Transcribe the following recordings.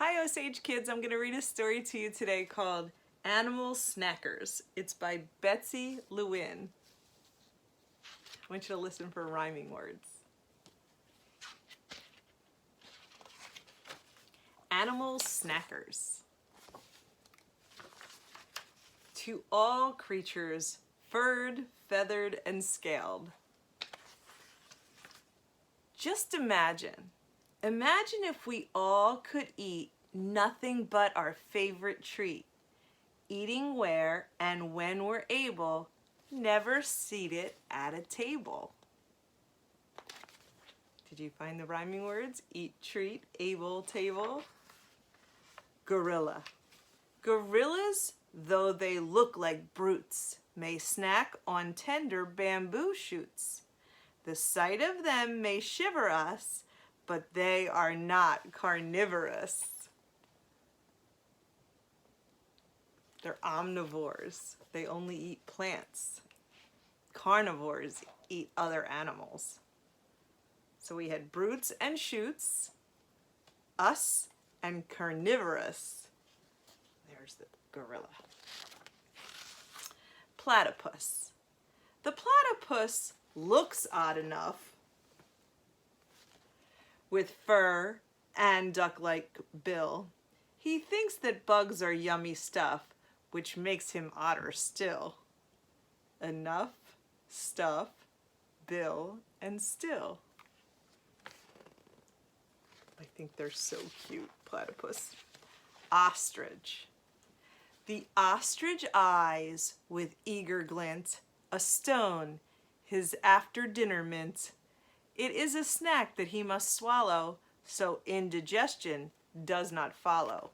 Hi Osage kids, I'm going to read a story to you today called Animal Snackers. It's by Betsy Lewin. I want you to listen for rhyming words. Animal Snackers. To all creatures, furred, feathered, and scaled. Just imagine if we all could eat nothing but our favorite treat. Eating where and when we're able, never seated at a table. Did you find the rhyming words? Eat, treat, able, table. Gorilla. Gorillas, though they look like brutes, may snack on tender bamboo shoots. The sight of them may shiver us, but they are not carnivorous. They're omnivores. They only eat plants. Carnivores eat other animals. So we had brutes and shoots, us and carnivorous. There's the gorilla. Platypus. The platypus looks odd enough with fur and duck-like bill. He thinks that bugs are yummy stuff, which makes him odder still. Enough, stuff, bill, and still. I think they're so cute, platypus. Ostrich. The ostrich eyes with eager glint, a stone, his after-dinner mint. It is a snack that he must swallow, so indigestion does not follow.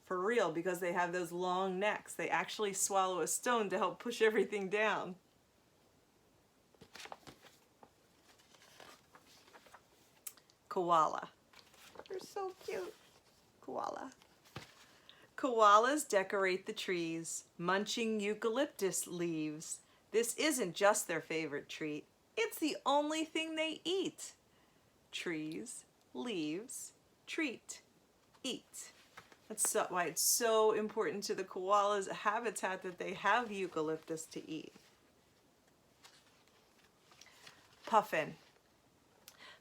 For real, because they have those long necks. They actually swallow a stone to help push everything down. Koala. They're so cute. Koala. Koalas decorate the trees, munching eucalyptus leaves. This isn't just their favorite treat. It's the only thing they eat. Trees, leaves, treat, eat. That's why it's so important to the koalas' habitat that they have eucalyptus to eat. Puffin.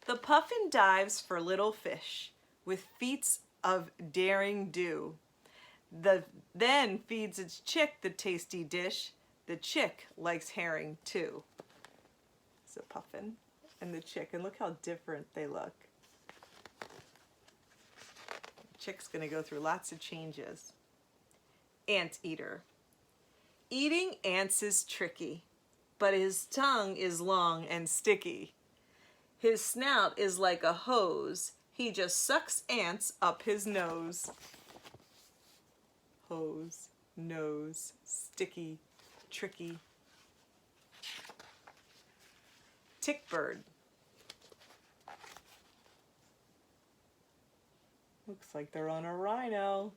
The puffin dives for little fish with feats of daring do. Then feeds its chick the tasty dish. The chick likes herring too. So puffin and the chick, and look how different they look. Chick's gonna go through lots of changes. Anteater. Eating ants is tricky, but his tongue is long and sticky. His snout is like a hose. He just sucks ants up his nose. Hose, nose, sticky, tricky. Tickbird. Looks like they're on a rhino.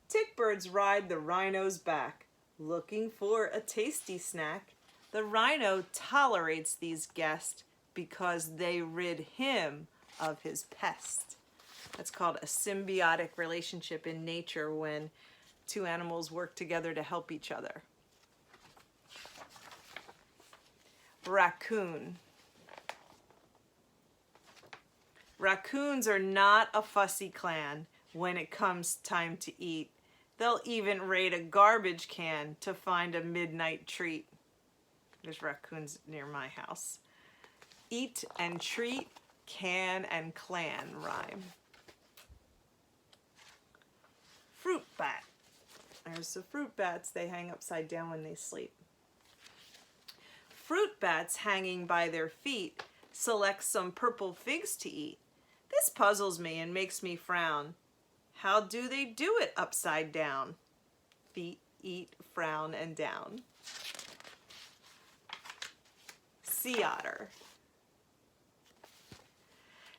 Tickbirds ride the rhino's back, looking for a tasty snack. The rhino tolerates these guests because they rid him of his pest. That's called a symbiotic relationship in nature, when two animals work together to help each other. Raccoon. Raccoons are not a fussy clan when it comes time to eat. They'll even raid a garbage can to find a midnight treat. There's raccoons near my house. Eat and treat, can and clan rhyme. Fruit bat. There's the fruit bats. They hang upside down when they sleep. Fruit bats hanging by their feet select some purple figs to eat. This puzzles me and makes me frown. How do they do it upside down? Feet, eat, frown, and down. Sea otter.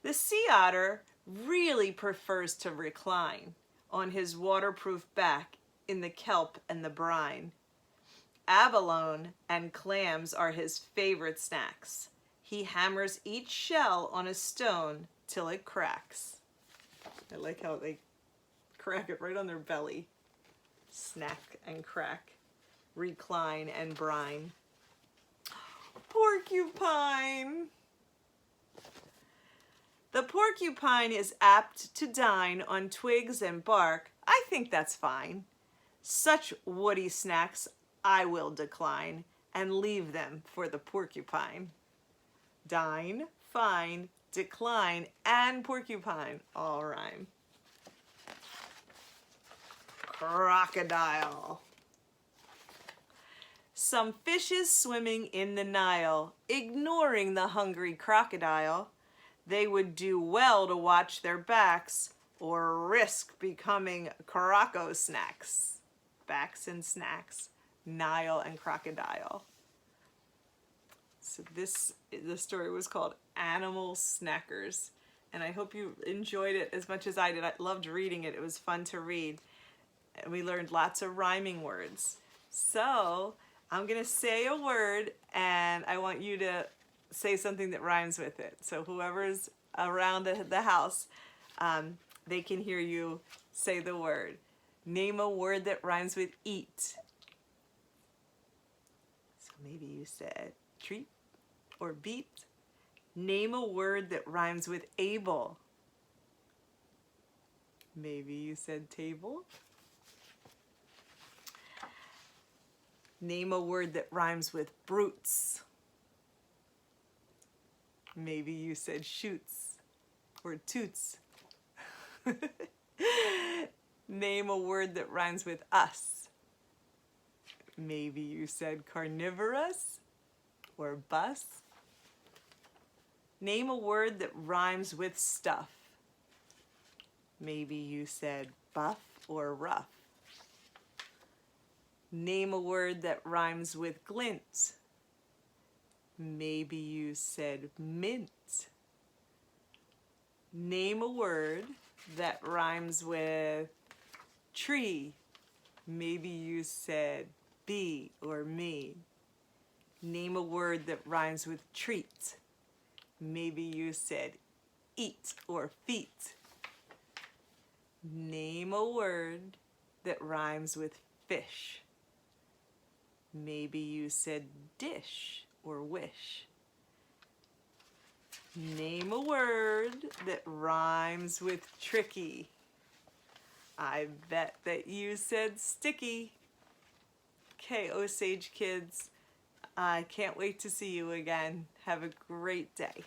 The sea otter really prefers to recline on his waterproof back in the kelp and the brine. Abalone and clams are his favorite snacks. He hammers each shell on a stone till it cracks. I like how they crack it right on their belly. Snack and crack. Recline and brine. Porcupine. The porcupine is apt to dine on twigs and bark. I think that's fine. Such woody snacks I will decline and leave them for the porcupine. Dine, fine, decline, and porcupine all rhyme. Crocodile. Some fishes swimming in the Nile, ignoring the hungry crocodile. They would do well to watch their backs or risk becoming croco snacks. Backs and snacks, Nile and crocodile. So the story was called Animal Snackers. And I hope you enjoyed it as much as I did. I loved reading it. It was fun to read. And we learned lots of rhyming words. So I'm going to say a word and I want you to say something that rhymes with it. So whoever's around the house, they can hear you say the word. Name a word that rhymes with eat. So maybe you said treat or beat. Name a word that rhymes with able. Maybe you said table. Name a word that rhymes with brutes. Maybe you said shoots or toots. Name a word that rhymes with us. Maybe you said carnivorous or bus. Name a word that rhymes with stuff. Maybe you said buff or rough. Name a word that rhymes with glint. Maybe you said mint. Name a word that rhymes with tree. Maybe you said bee or me. Name a word that rhymes with treat. Maybe you said eat or feet. Name a word that rhymes with fish. Maybe you said dish or wish. Name a word that rhymes with tricky. I bet that you said sticky. Okay, Osage kids, I can't wait to see you again. Have a great day.